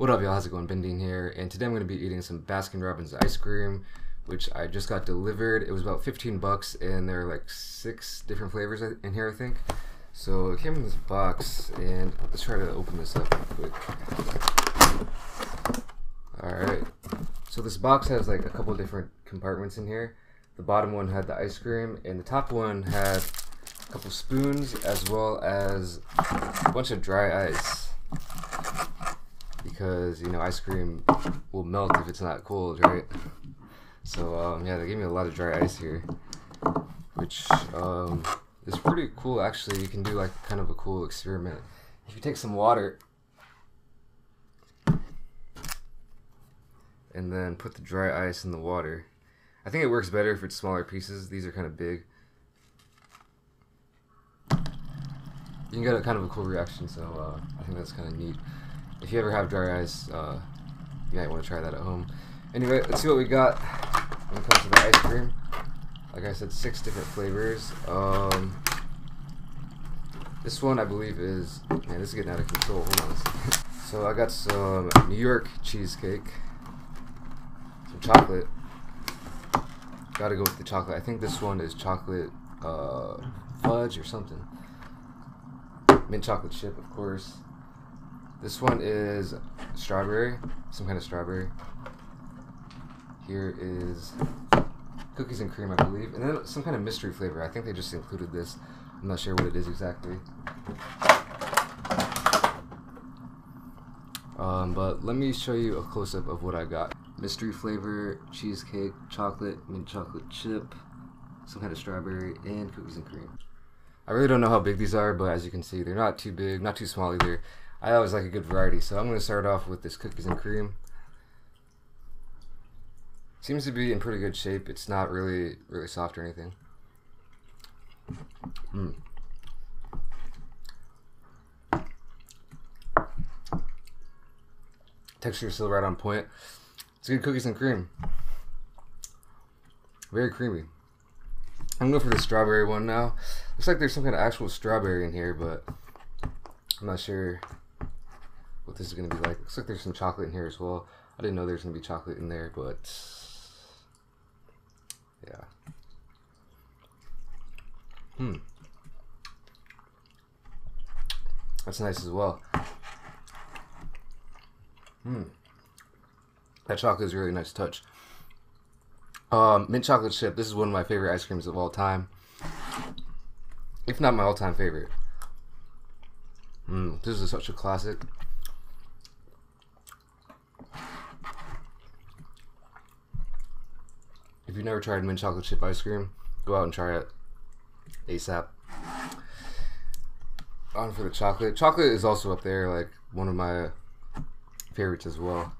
What up, y'all? How's it going? BenDeen here, and today I'm going to be eating some Baskin Robbins ice cream, which I just got delivered. It was about 15 bucks, and there are like 6 different flavors in here, I think. So it came in this box, and let's try to open this up real quick. Alright, so this box has like a couple different compartments in here. The bottom one had the ice cream, and the top one had a couple spoons, as well as a bunch of dry ice. Because, you know, ice cream will melt if it's not cold, right? So, yeah, they gave me a lot of dry ice here, which is pretty cool, actually. You can do, like, kind of a cool experiment. If you take some water and then put the dry ice in the water, I think it works better if it's smaller pieces. These are kind of big. You can get a kind of a cool reaction, so I think that's kind of neat. If you ever have dry ice, you might want to try that at home. Anyway, let's see what we got when it comes to the ice cream. Like I said, 6 different flavors. This one I believe is, man, this is getting out of control. Hold on a second. So I got some New York cheesecake, some chocolate. Gotta go with the chocolate. I think this one is chocolate fudge or something. Mint chocolate chip, of course. This one is strawberry, some kind of strawberry. Here is cookies and cream, I believe, and then some kind of mystery flavor. I think they just included this. I'm not sure what it is exactly. But let me show you a close-up of what I got. Mystery flavor, cheesecake, chocolate, mint chocolate chip, some kind of strawberry, and cookies and cream. I really don't know how big these are, but as you can see, they're not too big, not too small either. I always like a good variety, so I'm going to start off with this cookies and cream. Seems to be in pretty good shape. It's not really soft or anything. Texture is still right on point. It's good cookies and cream. Very creamy. I'm going to go for the strawberry one now. Looks like there's some kind of actual strawberry in here, but I'm not sure what this is going to be like. Looks like there's some chocolate in here as well. I didn't know there's going to be chocolate in there, but yeah. That's nice as well. That chocolate is a really nice touch. Mint chocolate chip. This is one of my favorite ice creams of all time, if not my all-time favorite. This is such a classic. If you've never tried mint chocolate chip ice cream, go out and try it ASAP. On for the chocolate. Chocolate is also up there, like one of my favorites as well.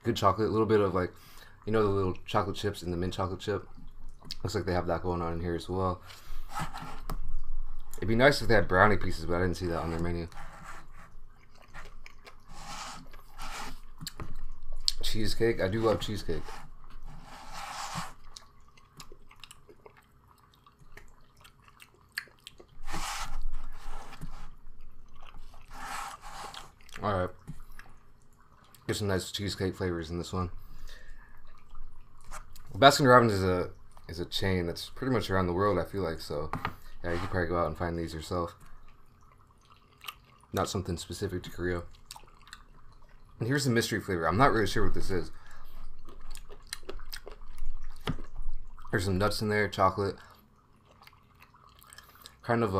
Good chocolate, a little bit of, like, you know, the little chocolate chips in the mint chocolate chip. Looks like they have that going on in here as well. It'd be nice if they had brownie pieces, but I didn't see that on their menu. Cheesecake. I do love cheesecake. Alright. There's some nice cheesecake flavors in this one. Baskin Robbins is a chain that's pretty much around the world, I feel like, so yeah, you could probably go out and find these yourself. Not something specific to Korea. And here's the mystery flavor. I'm not really sure what this is. There's some nuts in there, chocolate. Kind of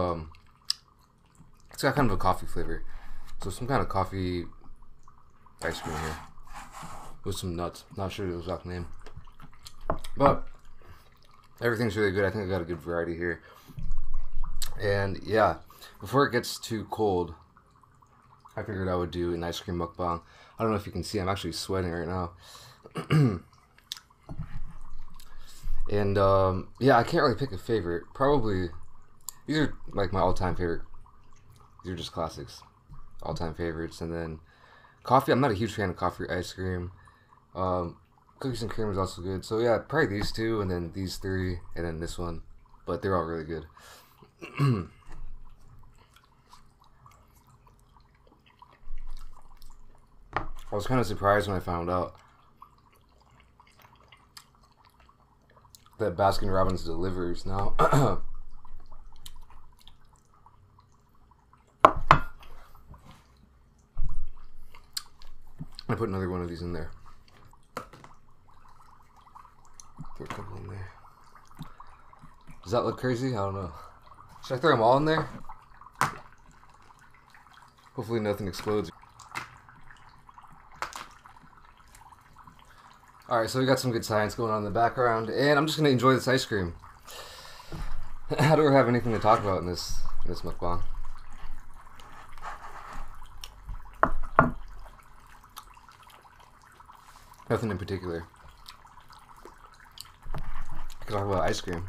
it's got kind of a coffee flavor. So some kind of coffee ice cream here with some nuts. Not sure the exact name, but everything's really good. I think I got a good variety here. And yeah, before it gets too cold, I figured I would do an ice cream mukbang. I don't know if you can see, I'm actually sweating right now. And yeah, I can't really pick a favorite. Probably these are like my all-time favorite. These are just classics, all-time favorites. And then coffee, I'm not a huge fan of coffee ice cream. Cookies and cream is also good. So yeah, probably these 2, and then these 3, and then this one. But they're all really good. I was kind of surprised when I found out that Baskin Robbins delivers now. I put another one of these in there. Throw a couple in there. Does that look crazy? I don't know. Should I throw them all in there? Hopefully nothing explodes. Alright, so we got some good science going on in the background, and I'm just going to enjoy this ice cream. I don't have anything to talk about in this mukbang. Nothing in particular. I can talk about ice cream.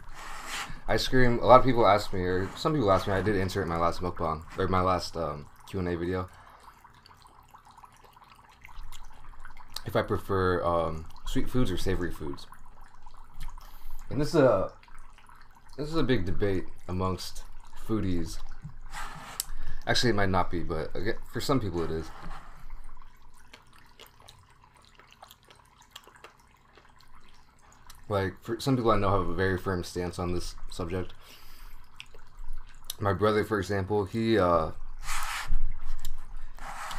Ice cream, a lot of people ask me, or some people ask me, I did answer it in my last mukbang, or my last Q&A video, if I prefer sweet foods or savory foods. And this is a big debate amongst foodies. Actually, it might not be, but again, for some people it is. Like, for some people I know have a very firm stance on this subject. My brother, for example, he all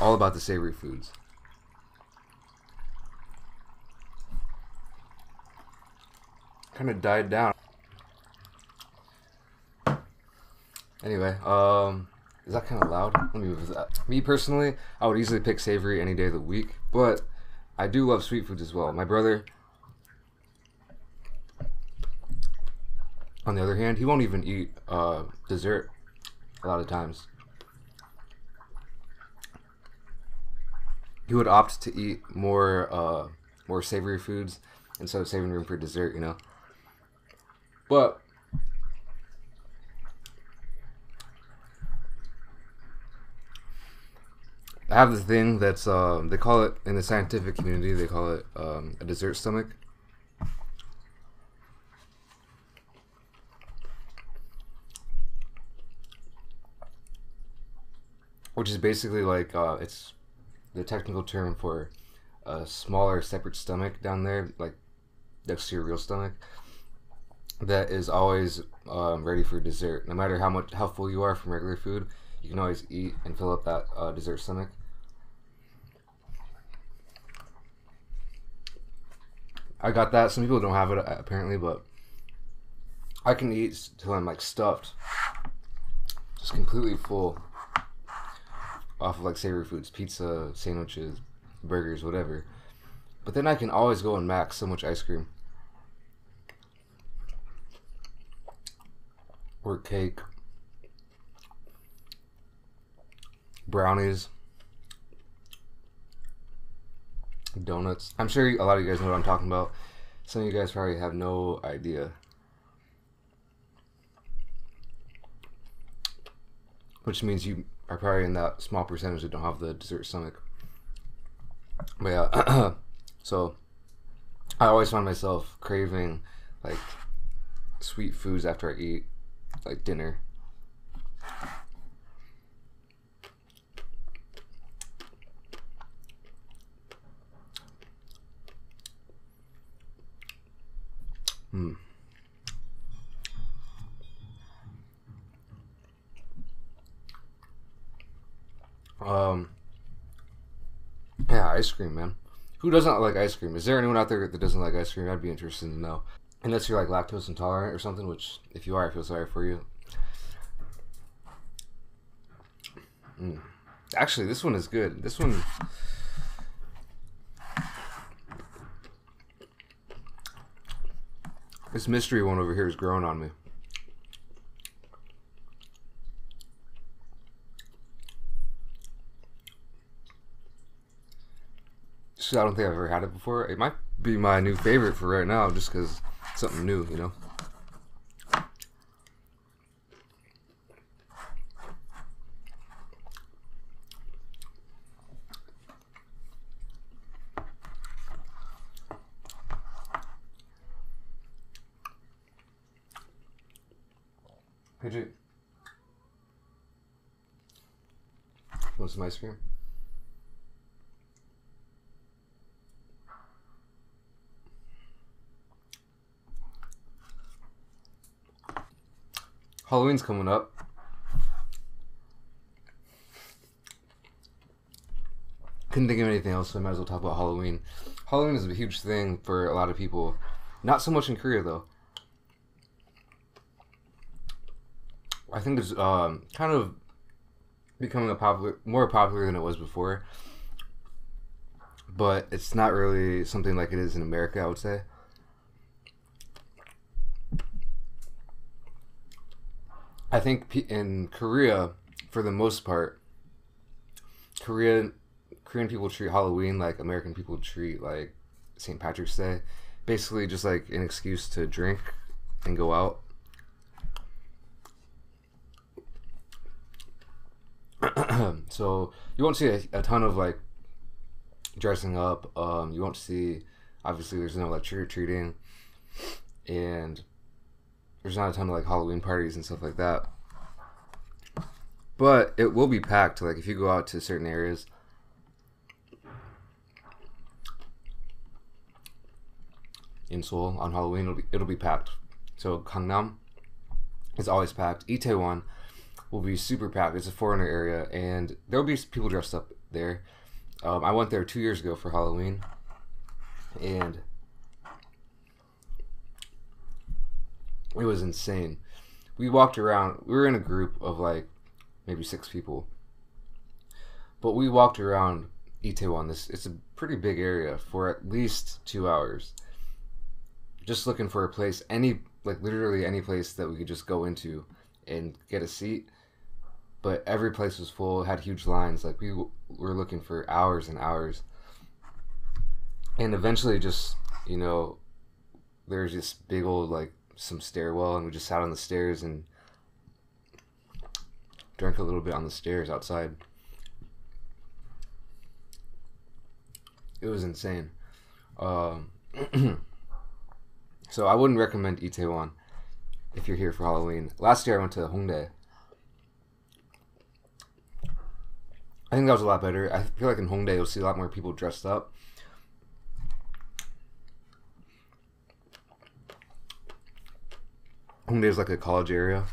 about the savory foods. Kind of died down. Anyway, is that kind of loud? Let me move that. Me personally, I would easily pick savory any day of the week, but I do love sweet foods as well. My brother, on the other hand, he won't even eat dessert a lot of times. He would opt to eat more savory foods instead of saving room for dessert, you know. But I have this thing that's they call it in the scientific community, they call it a dessert stomach. Which is basically like it's the technical term for a smaller separate stomach down there, like next to your real stomach, that is always ready for dessert. No matter how full you are from regular food, you can always eat and fill up that dessert stomach. I got that. Some people don't have it apparently, but I can eat till I'm like stuffed, just completely full, off of like savory foods, pizza, sandwiches, burgers, whatever. But then I can always go and max so much ice cream. Or cake. Brownies. Donuts. I'm sure a lot of you guys know what I'm talking about. Some of you guys probably have no idea. Which means you are probably in that small percentage that don't have the dessert stomach. But yeah, so I always find myself craving like sweet foods after I eat like dinner. Yeah, ice cream, man. Who doesn't like ice cream? Is there anyone out there that doesn't like ice cream? I'd be interested to know. Unless you're like lactose intolerant or something, which if you are, I feel sorry for you. Actually, this one is good. This one, this mystery one over here is growing on me. I don't think I've ever had it before. It might be my new favorite for right now, just because it's something new, you know. Hey, Jake. Want some ice cream? Halloween's coming up. Couldn't think of anything else, so I might as well talk about Halloween. Halloween is a huge thing for a lot of people. Not so much in Korea, though. I think it's kind of becoming more popular than it was before. But it's not really something like it is in America, I would say. I think in Korea, for the most part, Korean people treat Halloween like American people treat like St. Patrick's Day. Basically just like an excuse to drink and go out. So you won't see a ton of like dressing up. You won't see, obviously there's no like trick-or-treating, and there's not a ton of like Halloween parties and stuff like that. But it will be packed. Like if you go out to certain areas, in Seoul on Halloween, it'll be packed. So Gangnam is always packed. Itaewon will be super packed. It's a foreigner area, and there'll be people dressed up there. I went there 2 years ago for Halloween, and it was insane. We walked around. We were in a group of like maybe 6 people, but we walked around Itaewon. It's a pretty big area for at least 2 hours, just looking for a place, literally any place that we could just go into and get a seat. But every place was full, had huge lines. Like we were looking for hours and hours. And eventually just, there's this big old, like, some stairwell, and we just sat on the stairs and drank a little bit on the stairs outside. It was insane. So I wouldn't recommend Itaewon if you're here for Halloween. Last year I went to Hongdae. I think that was a lot better. I feel like in Hongdae you'll see a lot more people dressed up. Hongdae is like a college area.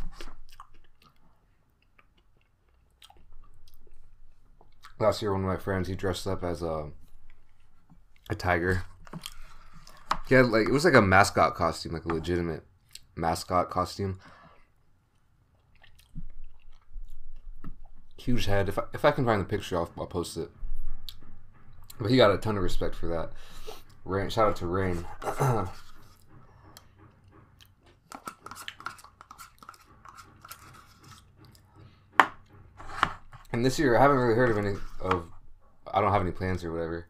Last year, one of my friends, he dressed up as a tiger. He had it was like a mascot costume, like a legitimate mascot costume. Huge head. If I can find the picture, I'll post it. But he got a ton of respect for that. Rain, shout out to Rain. And this year, I haven't really heard of any of. I don't have any plans or whatever.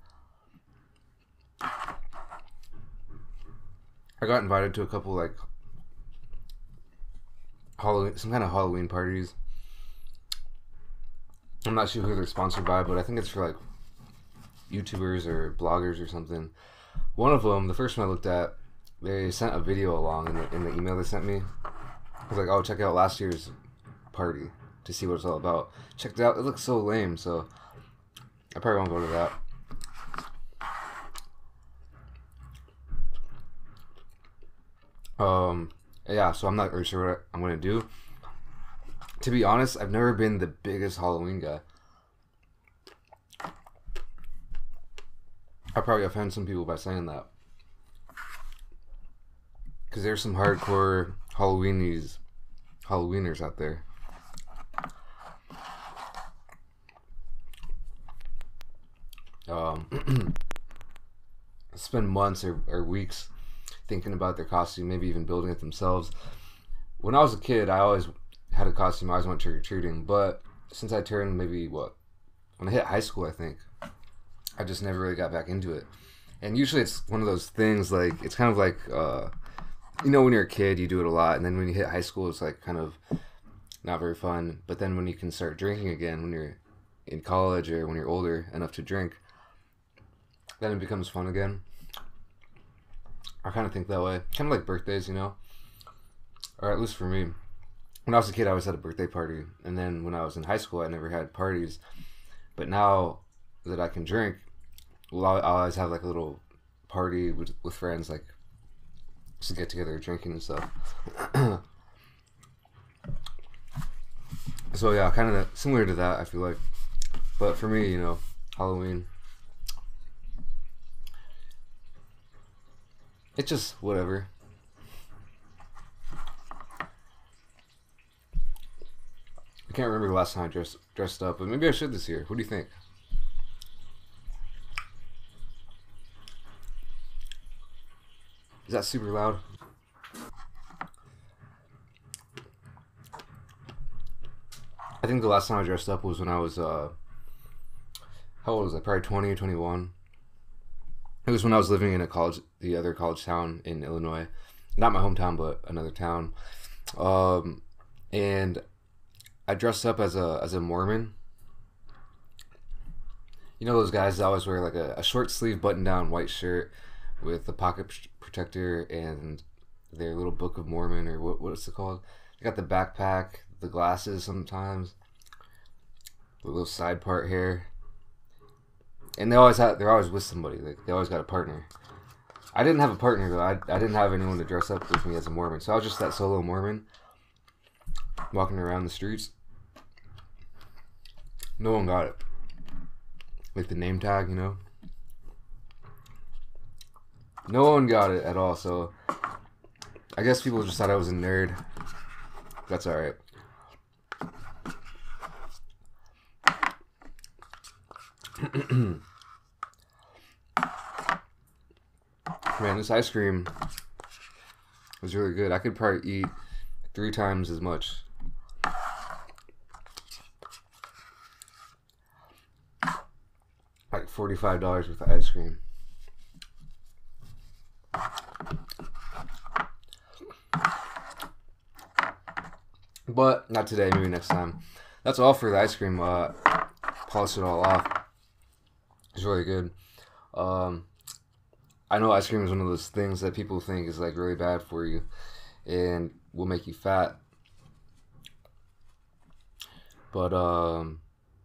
I got invited to a couple like Halloween, some kind of Halloween parties. I'm not sure who they're sponsored by, but I think it's for like YouTubers or bloggers or something. One of them, the first one I looked at, they sent a video along in the email they sent me. I was like, oh, check out last year's party to see what it's all about. Checked it out. It looks so lame, so I probably won't go to that. Yeah, so I'm not really sure what I'm gonna do. To be honest, I've never been the biggest Halloween guy. I probably offend some people by saying that, because there's some hardcore Halloweeners out there. Spend months or weeks thinking about their costume, maybe even building it themselves. When I was a kid, I always had a costume. I always went trick-or-treating, but since I turned when I hit high school, I think, I just never really got back into it. And usually it's one of those things, like, it's kind of like, when you're a kid, you do it a lot, and then when you hit high school, it's like kind of not very fun. But then when you can start drinking again, when you're in college or when you're older enough to drink, then it becomes fun again. I kind of think that way. Kind of like birthdays, or at least for me. When I was a kid, I always had a birthday party. And then when I was in high school, I never had parties. But now that I can drink, I'll always have like a little party with friends, like just get together drinking and stuff. So yeah, kind of similar to that, I feel like. But for me, you know, Halloween, it's just whatever. I can't remember the last time I dressed up, but maybe I should this year. What do you think? Is that super loud? I think the last time I dressed up was when I was, how old was I? Probably 20 or 21. It was when I was living in the other college town in Illinois. Not my hometown, but another town. And I dressed up as a Mormon. You know those guys that always wear like a short sleeve button down white shirt with a pocket protector and their little Book of Mormon, or what's it called? They got the backpack, the glasses sometimes, the little side part hair, and they're always with somebody. Like they always got a partner. I didn't have a partner though. I didn't have anyone to dress up with me as a Mormon, so I was just that solo Mormon walking around the streets. No one got it. Like the name tag, you know. No one got it at all, so I guess people just thought I was a nerd. That's alright. Man, this ice cream was really good. I could probably eat 3 times as much. Like $45 worth of ice cream. But not today, maybe next time. That's all for the ice cream. Polish it all off. It's really good. I know ice cream is one of those things that people think is like really bad for you and will make you fat. But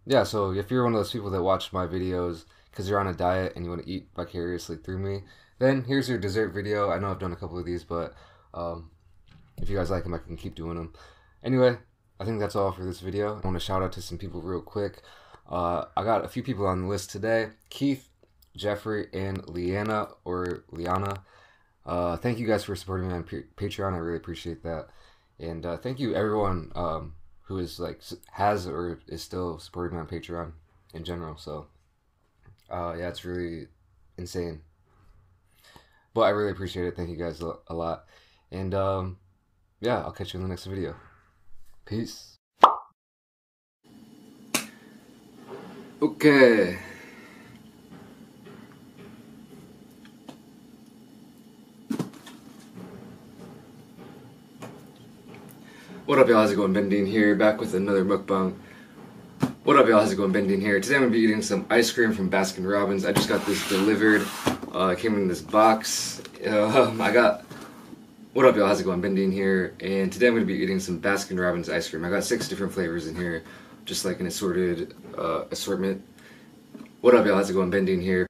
yeah, so if you're one of those people that watch my videos because you're on a diet and you want to eat vicariously through me, then here's your dessert video. I know I've done a couple of these, but if you guys like them, I can keep doing them. Anyway, I think that's all for this video. I want to shout out to some people real quick. I got a few people on the list today. Keith, Jeffrey, and Liana. Thank you guys for supporting me on Patreon. I really appreciate that. And thank you everyone who has or is still supporting me on Patreon in general. So yeah, it's really insane. But I really appreciate it. Thank you guys a lot. And yeah, I'll catch you in the next video. Peace. Okay. What up, y'all? How's it going? BenDeen here, back with another mukbang. What up, y'all? How's it going? BenDeen here. Today I'm gonna be eating some ice cream from Baskin Robbins. I just got this delivered. It came in this box. What up, y'all? How's it going? BenDeen here, and today I'm gonna be eating some Baskin Robbins ice cream. I got 6 different flavors in here, just like an assorted assortment. What up, y'all? How's it going? BenDeen here.